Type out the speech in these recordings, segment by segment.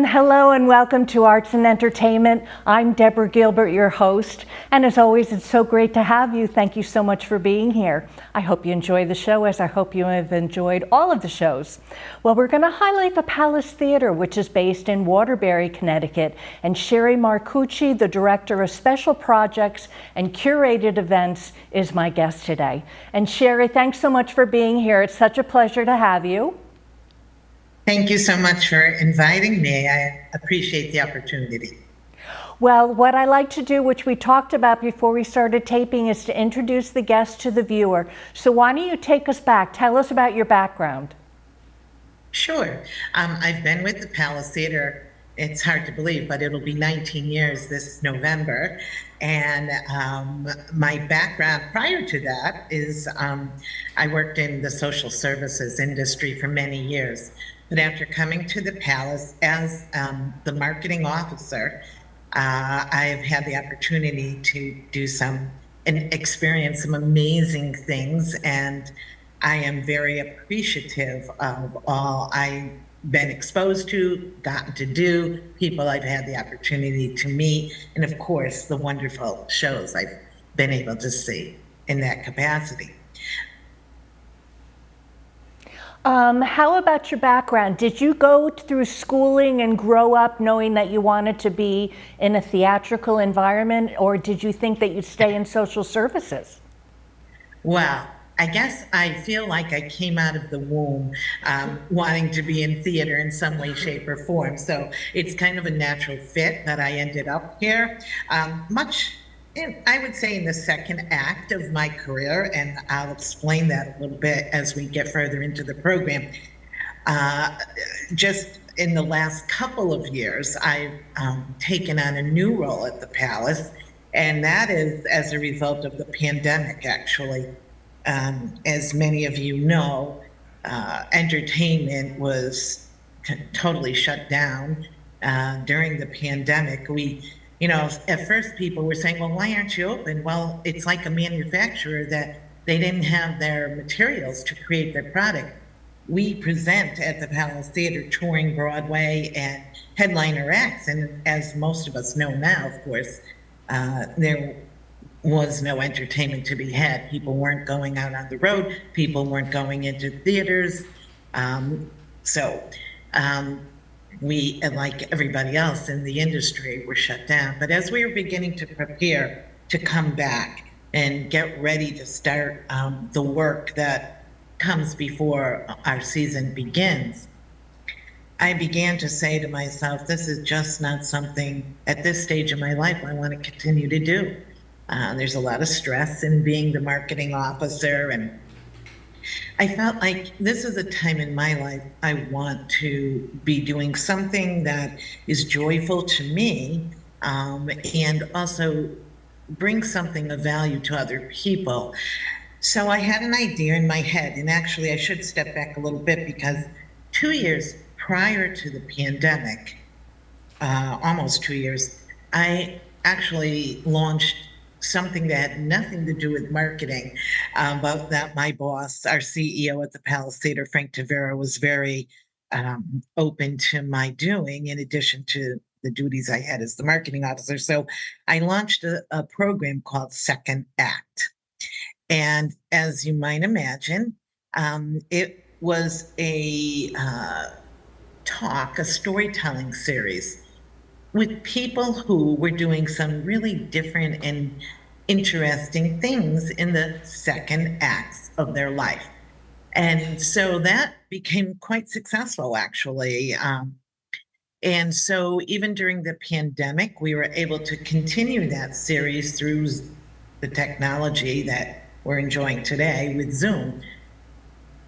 Hello and welcome to Arts and Entertainment. I'm Deborah Gilbert, your host, and as always, it's so great to have you. Thank you so much for being here. I hope you enjoy the show, as I hope you have enjoyed all of the shows. Well, we're going to highlight the Palace Theater, which is based in Waterbury, Connecticut, and Sherry Marcucci, the Director of Special Projects and Curated Events, is my guest today. And Sherry, thanks so much for being here. It's such a pleasure to have you. Thank you so much for inviting me. I appreciate the opportunity. Well, what I like to do, which we talked about before we started taping, is to introduce the guest to the viewer. So why don't you take us back? Tell us about your background. Sure. I've been with the Palace Theater. It's hard to believe, but it'll be 19 years this November. And my background prior to that is I worked in the social services industry for many years. But after coming to the Palace as the marketing officer, I've had the opportunity to do and experience some amazing things. And I am very appreciative of all I've been exposed to, gotten to do, people I've had the opportunity to meet, and of course, the wonderful shows I've been able to see in that capacity. How about your background? Did you go through schooling and grow up knowing that you wanted to be in a theatrical environment, or did you think that you'd stay in social services? Well, I guess I feel like I came out of the womb wanting to be in theater in some way, shape, or form. So it's kind of a natural fit that I ended up here. I would say in the second act of my career, and I'll explain that a little bit as we get further into the program. Just in the last couple of years, I've taken on a new role at the Palace, and that is as a result of the pandemic, actually. As many of you know, entertainment was totally shut down during the pandemic. At first people were saying, well, why aren't you open? Well, it's like a manufacturer that they didn't have their materials to create their product. We present at the Palace Theater touring Broadway and headliner acts. And as most of us know now, of course, there was no entertainment to be had. People weren't going out on the road. People weren't going into theaters. We, like everybody else in the industry, were shut down. But as we were beginning to prepare to come back and get ready to start the work that comes before our season begins, I began to say to myself, this is just not something at this stage of my life I want to continue to do. There's a lot of stress in being the marketing officer, and I felt like this is a time in my life I want to be doing something that is joyful to me, and also bring something of value to other people. So I had an idea in my head, and actually I should step back a little bit, because 2 years prior to the pandemic, almost 2 years, I actually launched something that had nothing to do with marketing, but that my boss, our CEO at the Palace Theater, Frank Tavera, was very open to my doing, in addition to the duties I had as the marketing officer. So I launched a program called Second Act. And as you might imagine, it was a storytelling series with people who were doing some really different and interesting things in the second acts of their life. And so that became quite successful, actually. And so even during the pandemic, we were able to continue that series through the technology that we're enjoying today with Zoom.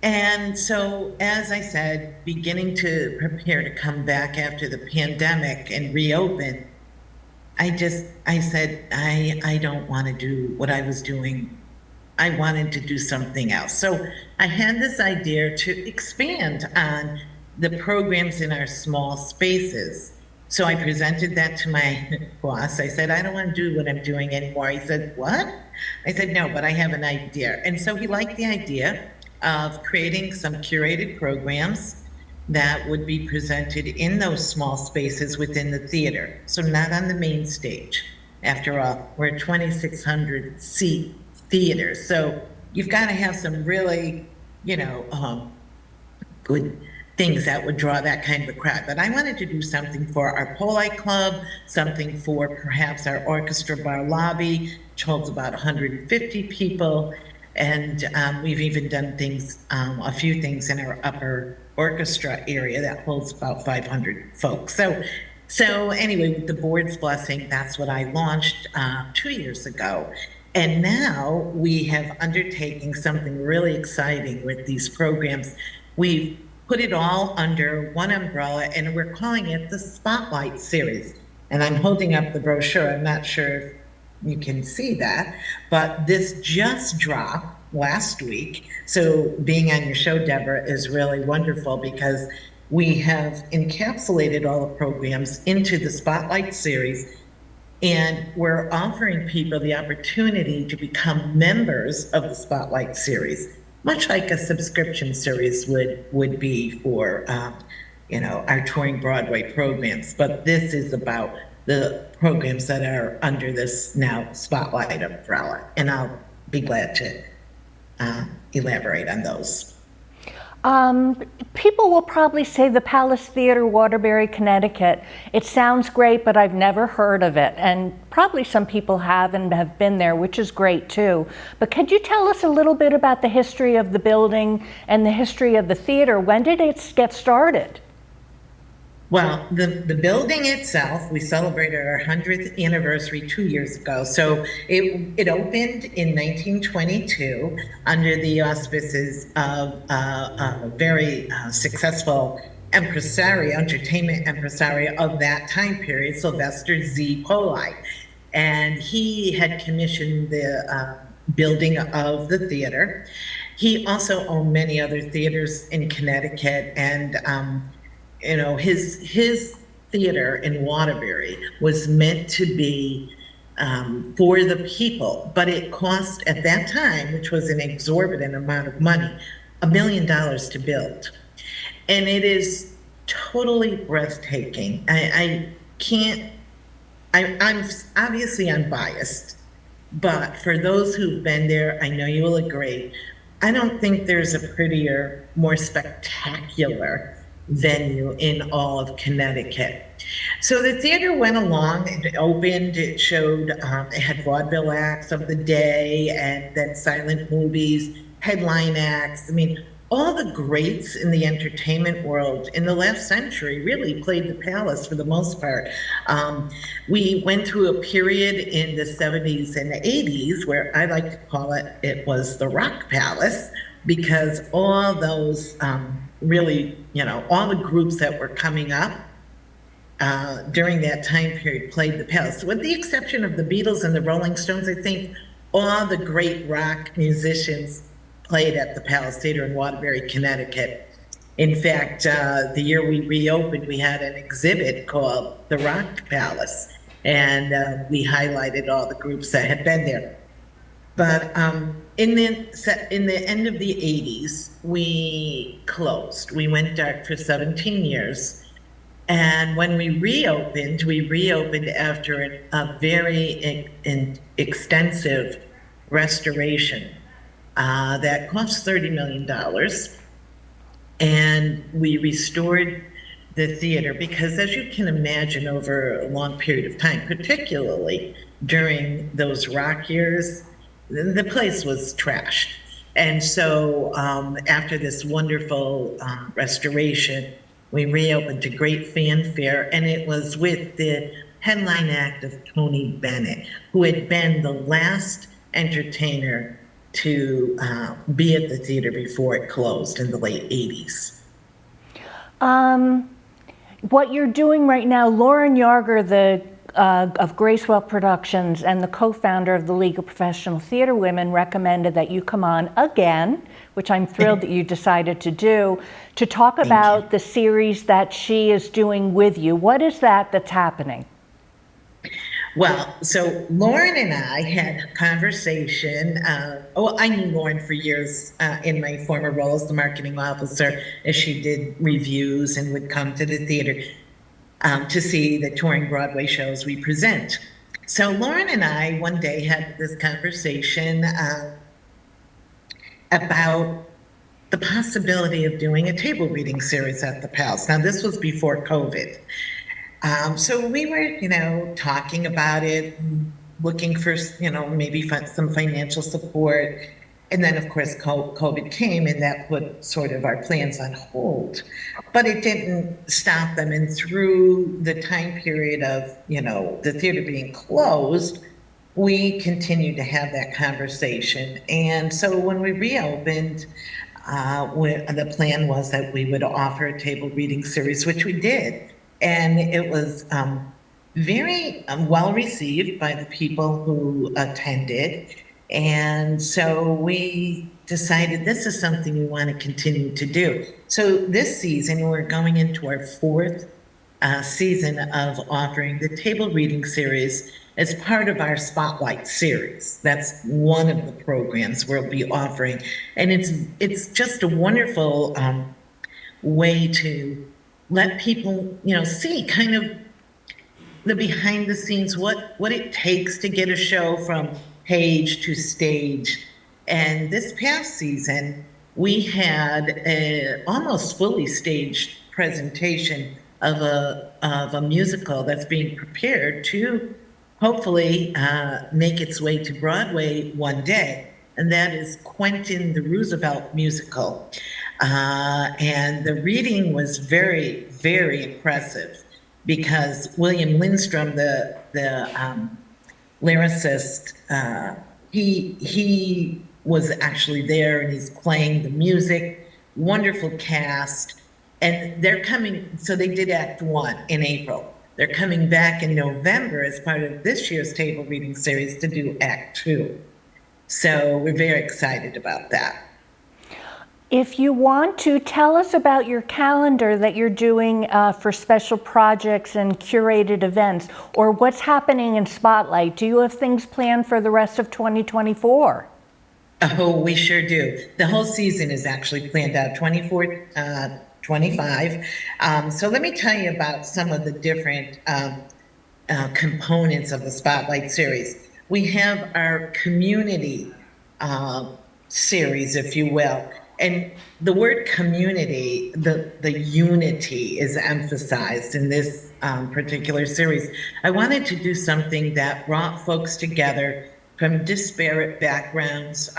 And so, as I said, beginning to prepare to come back after the pandemic and reopen, I said, I don't want to do what I was doing. I wanted to do something else. So I had this idea to expand on the programs in our small spaces. So I presented that to my boss. I said, I don't want to do what I'm doing anymore. He said, what? I said, no, but I have an idea. And so he liked the idea of creating some curated programs that would be presented in those small spaces within the theater. So not on the main stage. After all, we're a 2,600 seat theater. So you've got to have some really, good things that would draw that kind of a crowd. But I wanted to do something for our Polite Club, something for perhaps our orchestra bar lobby, which holds about 150 people. And we've even done things, a few things in our upper orchestra area that holds about 500 folks. So anyway, with the board's blessing, that's what I launched 2 years ago. And now we have undertaken something really exciting with these programs. We've put it all under one umbrella, and we're calling it the Spotlight Series. And I'm holding up the brochure. I'm not sure if you can see that, but this just dropped last week. So being on your show, Deborah, is really wonderful because we have encapsulated all the programs into the Spotlight Series, and we're offering people the opportunity to become members of the Spotlight Series, much like a subscription series would be for our touring Broadway programs. But this is about the programs that are under this now Spotlight umbrella, and I'll be glad to elaborate on those. People will probably say the Palace Theater, Waterbury, Connecticut. It sounds great, but I've never heard of it. And probably some people have and have been there, which is great too. But could you tell us a little bit about the history of the building and the history of the theater? When did it get started? Well, the building itself, we celebrated our 100th anniversary 2 years ago. So it opened in 1922 under the auspices of a very successful entertainment impresario of that time period, Sylvester Z. Polite. And he had commissioned the building of the theater. He also owned many other theaters in Connecticut, and his theater in Waterbury was meant to be for the people, but it cost at that time, which was an exorbitant amount of money, $1 million to build. And it is totally breathtaking. I'm obviously unbiased, but for those who've been there, I know you will agree, I don't think there's a prettier, more spectacular venue in all of Connecticut. So the theater went along, it opened, it showed, it had vaudeville acts of the day and then silent movies, headline acts. I mean, all the greats in the entertainment world in the last century really played the Palace for the most part. We went through a period in the 70s and 80s where I like to call it was the Rock Palace, because all those really, all the groups that were coming up during that time period played the Palace. With the exception of the Beatles and the Rolling Stones, I think all the great rock musicians played at the Palace Theater in Waterbury, Connecticut. In fact, the year we reopened, we had an exhibit called The Rock Palace, and we highlighted all the groups that had been there. But in the end of the 80s, we closed. We went dark for 17 years. And when we reopened after a very extensive restoration that cost $30 million. And we restored the theater because, as you can imagine, over a long period of time, particularly during those rock years, the place was trashed. And so after this wonderful restoration, we reopened to great fanfare, and it was with the headline act of Tony Bennett, who had been the last entertainer to be at the theater before it closed in the late 80s. What you're doing right now, Lauren Yarger, of Gracewell Productions and the co-founder of the League of Professional Theater Women, recommended that you come on again, which I'm thrilled that you decided to do, to talk about the series that she is doing with you. What is that that's happening? Well, so Lauren and I had a conversation. I knew Lauren for years in my former role as the marketing officer, as she did reviews and would come to the theater to see the touring Broadway shows we present. So Lauren and I one day had this conversation about the possibility of doing a table reading series at the Palace. Now, this was before COVID. So we were, talking about it, looking for, maybe some financial support. And then, of course, COVID came and that put sort of our plans on hold. But it didn't stop them. And through the time period of, the theater being closed, we continued to have that conversation. And so when we reopened, the plan was that we would offer a table reading series, which we did. And it was very well received by the people who attended. And so we decided this is something we want to continue to do. So this season, we're going into our fourth season of offering the table reading series as part of our Spotlight series. That's one of the programs we'll be offering. And it's just a wonderful way to let people, see kind of the behind the scenes, what it takes to get a show from page to stage. And this past season, we had a almost fully staged presentation of a musical that's being prepared to hopefully make its way to Broadway one day. And that is Quentin the Roosevelt musical. And the reading was very, very impressive because William Lindstrom, the lyricist, he was actually there and he's playing the music. Wonderful cast. And they're coming, so they did Act One in April. They're coming back in November as part of this year's table reading series to do Act Two. So we're very excited about that. If you want to, tell us about your calendar that you're doing for special projects and curated events, or what's happening in Spotlight. Do you have things planned for the rest of 2024? Oh, we sure do. The whole season is actually planned out, 24, 25. So let me tell you about some of the different components of the Spotlight series. We have our community series, if you will. And the word community, the unity is emphasized in this particular series. I wanted to do something that brought folks together from disparate backgrounds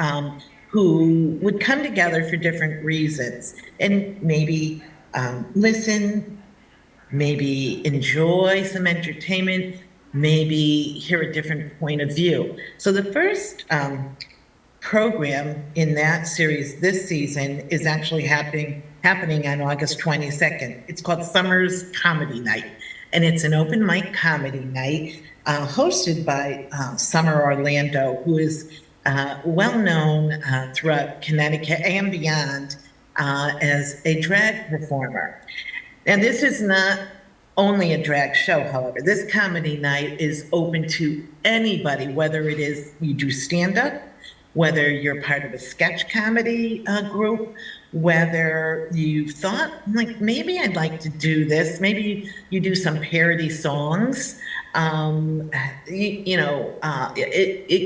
who would come together for different reasons and maybe listen, maybe enjoy some entertainment, maybe hear a different point of view. So the first program in that series this season is actually happening on August 22nd. It's called Summer's Comedy Night, and it's an open mic comedy night hosted by Summer Orlando, who is well known throughout Connecticut and beyond as a drag performer. And this is not only a drag show, however. This comedy night is open to anybody, whether it is you do stand-up, whether you're part of a sketch comedy group, whether you thought, like, maybe I'd like to do this. Maybe you do some parody songs. It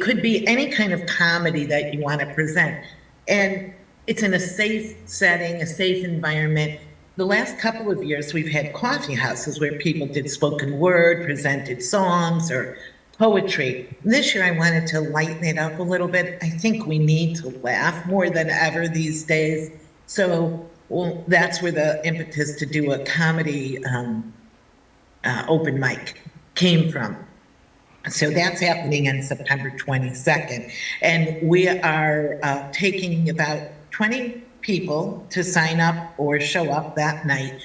could be any kind of comedy that you want to present. And it's in a safe setting, a safe environment. The last couple of years, we've had coffee houses where people did spoken word, presented songs, or poetry. This year I wanted to lighten it up a little bit. I think we need to laugh more than ever these days. So that's where the impetus to do a comedy open mic came from. So that's happening on September 22nd. And we are taking about 20 people to sign up or show up that night.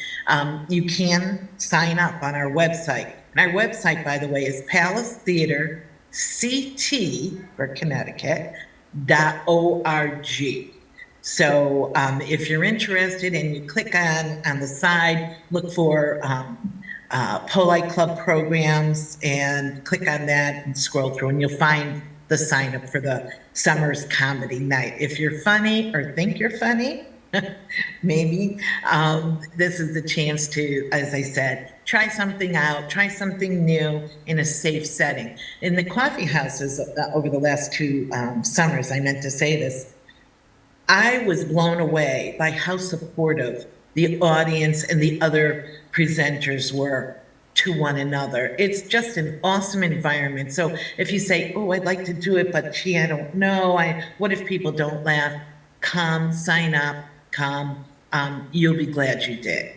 You can sign up on our website. And our website, by the way, is Palace Theater CT for Connecticut.org. So if you're interested and you click on the side, look for Polite Club programs, and click on that and scroll through, and you'll find the sign up for the summer's comedy night. If you're funny or think you're funny, maybe this is the chance to, as I said, try something out, try something new in a safe setting. In the coffee houses over the last two summers, I meant to say this, I was blown away by how supportive the audience and the other presenters were to one another. It's just an awesome environment. So if you say, oh, I'd like to do it, but gee, I don't know, what if people don't laugh? Come, sign up, come. You'll be glad you did.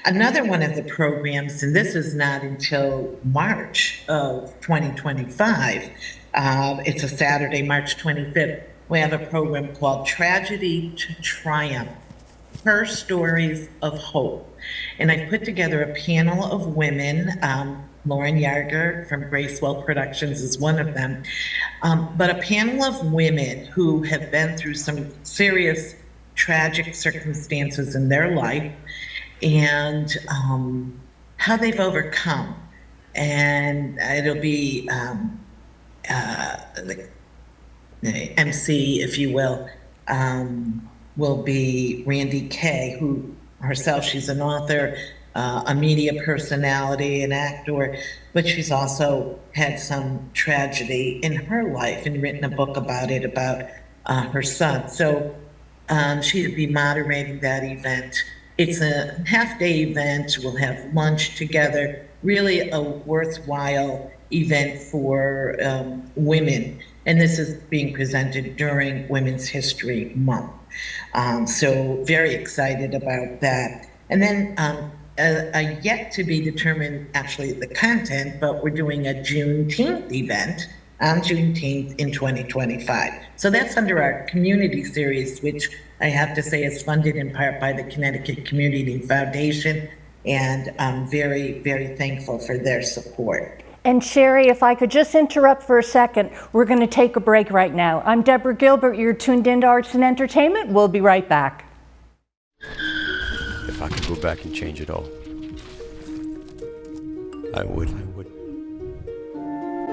Another one of the programs, and this is not until March of 2025, it's a Saturday, March 25th, we have a program called Tragedy to Triumph, Her Stories of Hope. And I put together a panel of women, Lauren Yarger from Gracewell Productions is one of them, but a panel of women who have been through some serious tragic circumstances in their life and how they've overcome. And it'll be the MC, if you will be Randy Kay, who herself, she's an author, a media personality, an actor, but she's also had some tragedy in her life and written a book about it, about her son. So she'll be moderating that event. It's a half-day event. We'll have lunch together, really a worthwhile event for women. And this is being presented during Women's History Month. So very excited about that. And then a yet to be determined, actually the content, but we're doing a Juneteenth event on Juneteenth in 2025. So that's under our community series, which I have to say is funded in part by the Connecticut Community Foundation. And I'm very, very thankful for their support. And Sherry, if I could just interrupt for a second, we're going to take a break right now. I'm Deborah Gilbert. You're tuned into Arts and Entertainment. We'll be right back. If I could go back and change it all, I would.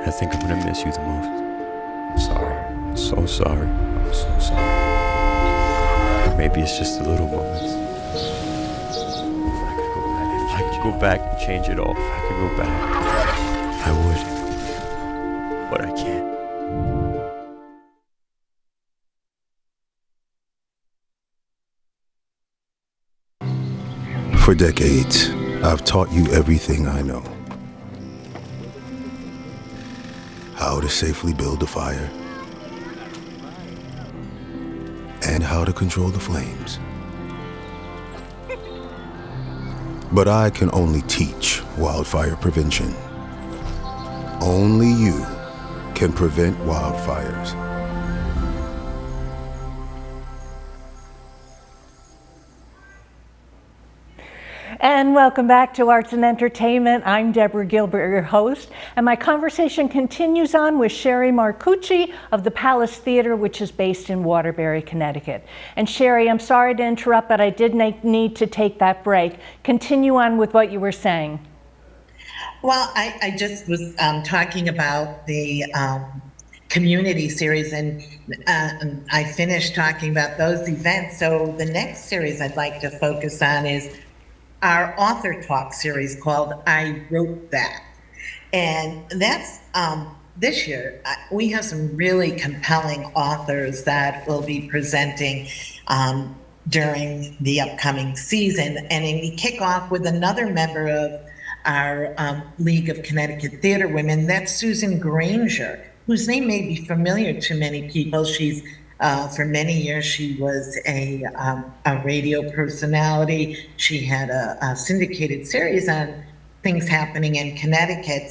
I think I'm gonna miss you the most. I'm sorry. I'm so sorry. I'm so sorry. Maybe it's just the little moments. If I could go back and change it all, if I could go back, I would. But I can't. For decades, I've taught you everything I know. How to safely build a fire, and how to control the flames. But I can only teach wildfire prevention. Only you can prevent wildfires. And welcome back to Arts and Entertainment. I'm Deborah Gilbert, your host, and my conversation continues on with Sherry Marcucci of the Palace Theater, which is based in Waterbury, Connecticut. And Sherry, I'm sorry to interrupt, but I did need to take that break. Continue on with what you were saying. Well, I just was talking about the community series, and I finished talking about those events. So the next series I'd like to focus on is our author talk series called I Wrote That. And that's this year. We have some really compelling authors that will be presenting during the upcoming season. And we kick off with another member of our League of Connecticut Theater Women. That's Susan Granger, whose name may be familiar to many people. She's for many years, she was a radio personality. She had a syndicated series on things happening in Connecticut.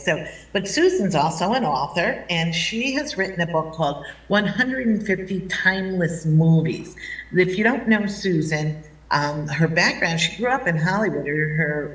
But Susan's also an author, and she has written a book called 150 Timeless Movies. If you don't know Susan, Her background, she grew up in Hollywood. Her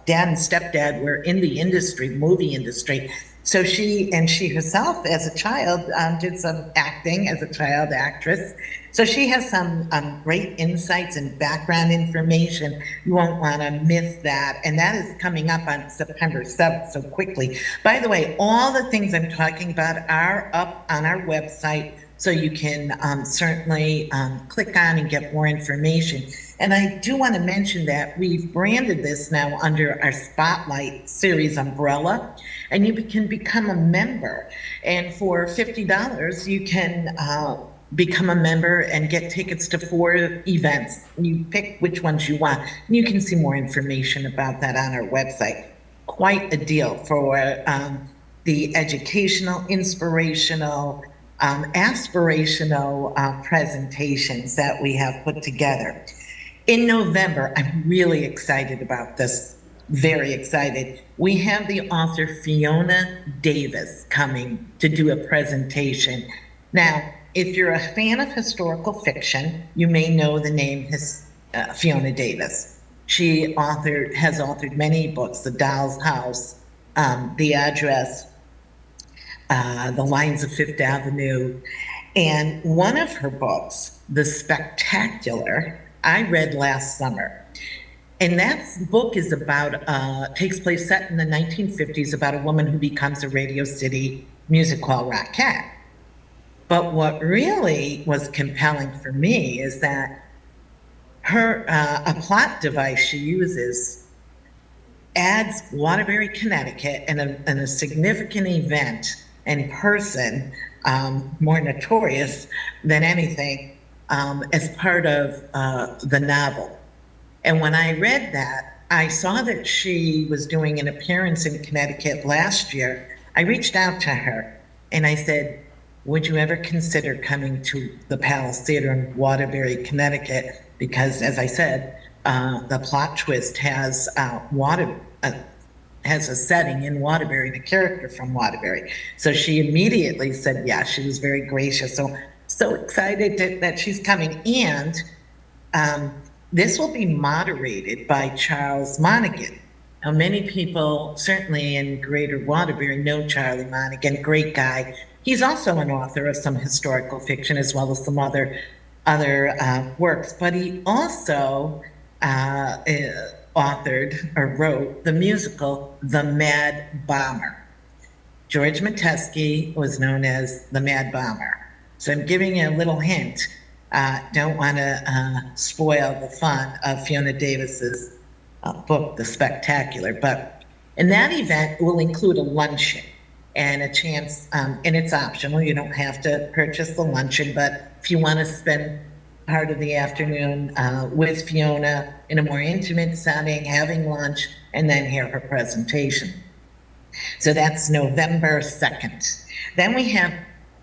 dad and stepdad were in the industry, movie industry. So she herself, as a child, did some acting as a child actress. So she has some great insights and background information. You won't want to miss that. And that is coming up on September 7th, so quickly. By the way, all the things I'm talking about are up on our website, so you can certainly click on and get more information. And I do want to mention that we've branded this now under our Spotlight series umbrella, and you can become a member. And for $50, you can become a member and get tickets to 4 events. You pick which ones you want. You can see more information about that on our website. Quite a deal for the educational, inspirational, aspirational presentations that we have put together. In November, I'm really excited about this, very excited. We have the author Fiona Davis coming to do a presentation. Now, if you're a fan of historical fiction, you may know the name Fiona Davis. She has authored many books, The Doll's House, The Address, The Lines of Fifth Avenue. And one of her books, The Spectacular, I read last summer. And that book is takes place set in the 1950s, about a woman who becomes a Radio City Music Hall rockette. But what really was compelling for me is that a plot device she uses adds Waterbury, Connecticut, and a significant event and person, more notorious than anything, as part of the novel. And when I read that, I saw that she was doing an appearance in Connecticut last year. I reached out to her and I said, would you ever consider coming to the Palace Theater in Waterbury, Connecticut? Because, as I said, the plot twist has a setting in Waterbury, the character from Waterbury. So she immediately said yes. She was very gracious. So excited that she's coming. And this will be moderated by Charles Monaghan. Now, many people, certainly in Greater Waterbury, know Charlie Monaghan, great guy. He's also an author of some historical fiction as well as some other works, but he also authored or wrote the musical The Mad Bomber. George Metesky was known as the Mad Bomber. So I'm giving you a little hint. Don't want to spoil the fun of Fiona Davis's book, The Spectacular. But in that event, we'll include a luncheon and a chance, and it's optional. You don't have to purchase the luncheon, but if you want to spend part of the afternoon with Fiona in a more intimate setting, having lunch, and then hear her presentation. So that's November 2nd. Then we have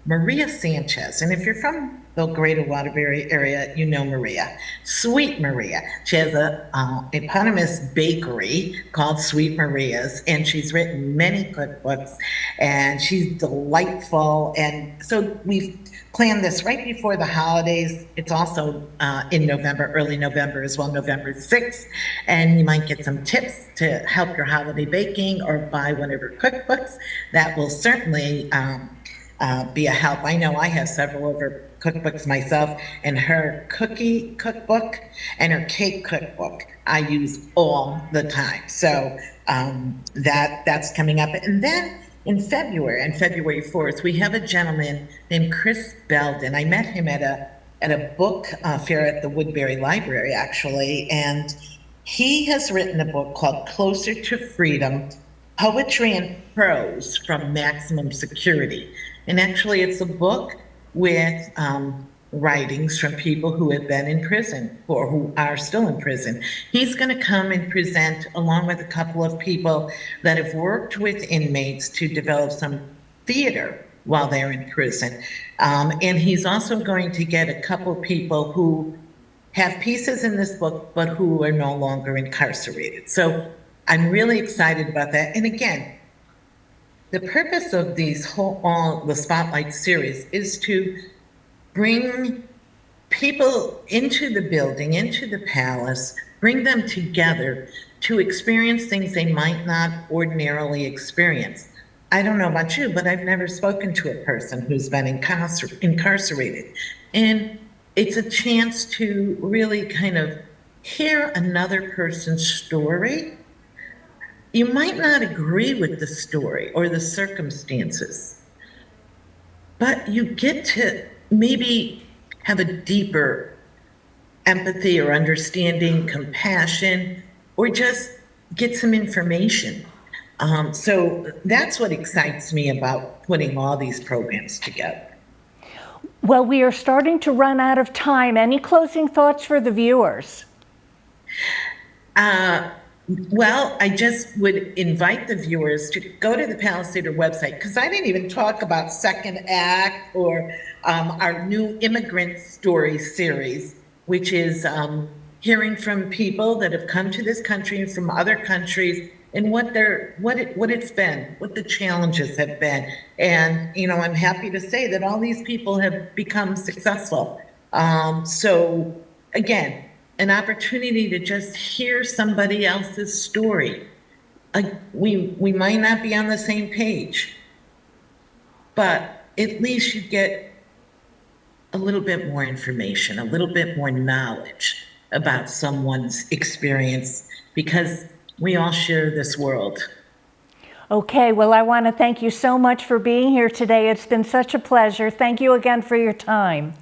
Maria Sanchez. And if you're from the Greater Waterbury area, you know Maria. Sweet Maria. She has a eponymous bakery called Sweet Maria's, and she's written many cookbooks, and she's delightful. And so we've planned this right before the holidays. It's also in November, early November as well, November 6th. And you might get some tips to help your holiday baking or buy one of her cookbooks. That will certainly be a help. I know I have several of her cookbooks myself, and her cookie cookbook and her cake cookbook I use all the time. So that's coming up. And then in February, on February 4th, we have a gentleman named Chris Belden. I met him at a book fair at the Woodbury Library, actually, and he has written a book called Closer to Freedom, Poetry and Prose from Maximum Security. And actually, it's a book with writings from people who have been in prison or who are still in prison. He's going to come and present along with a couple of people that have worked with inmates to develop some theater while they're in prison. And he's also going to get a couple people who have pieces in this book, but who are no longer incarcerated. So I'm really excited about that. And again, the purpose of the Spotlight series is to bring people into the building, into the palace, bring them together to experience things they might not ordinarily experience. I don't know about you, but I've never spoken to a person who's been incarcerated. And it's a chance to really kind of hear another person's story. You might not agree with the story or the circumstances, but you get to maybe have a deeper empathy or understanding, compassion, or just get some information. So that's what excites me about putting all these programs together. Well, we are starting to run out of time. Any closing thoughts for the viewers? Well, I just would invite the viewers to go to the Palace Theater website, because I didn't even talk about Second Act or our new immigrant story series, which is hearing from people that have come to this country and from other countries, and what it's been, what the challenges have been. And, you know, I'm happy to say that all these people have become successful. So again, an opportunity to just hear somebody else's story. We might not be on the same page, but at least you get a little bit more information, a little bit more knowledge about someone's experience, because we all share this world. Okay, well, I want to thank you so much for being here today. It's been such a pleasure. Thank you again for your time.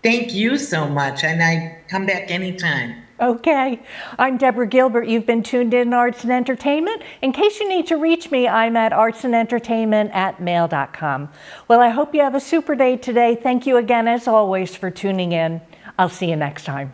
Thank you so much, and I come back anytime. Okay, I'm Deborah Gilbert. You've been tuned in Arts and Entertainment. In case you need to reach me, I'm at artsandentertainment@mail.com. Well, I hope you have a super day today. Thank you again, as always, for tuning in. I'll see you next time.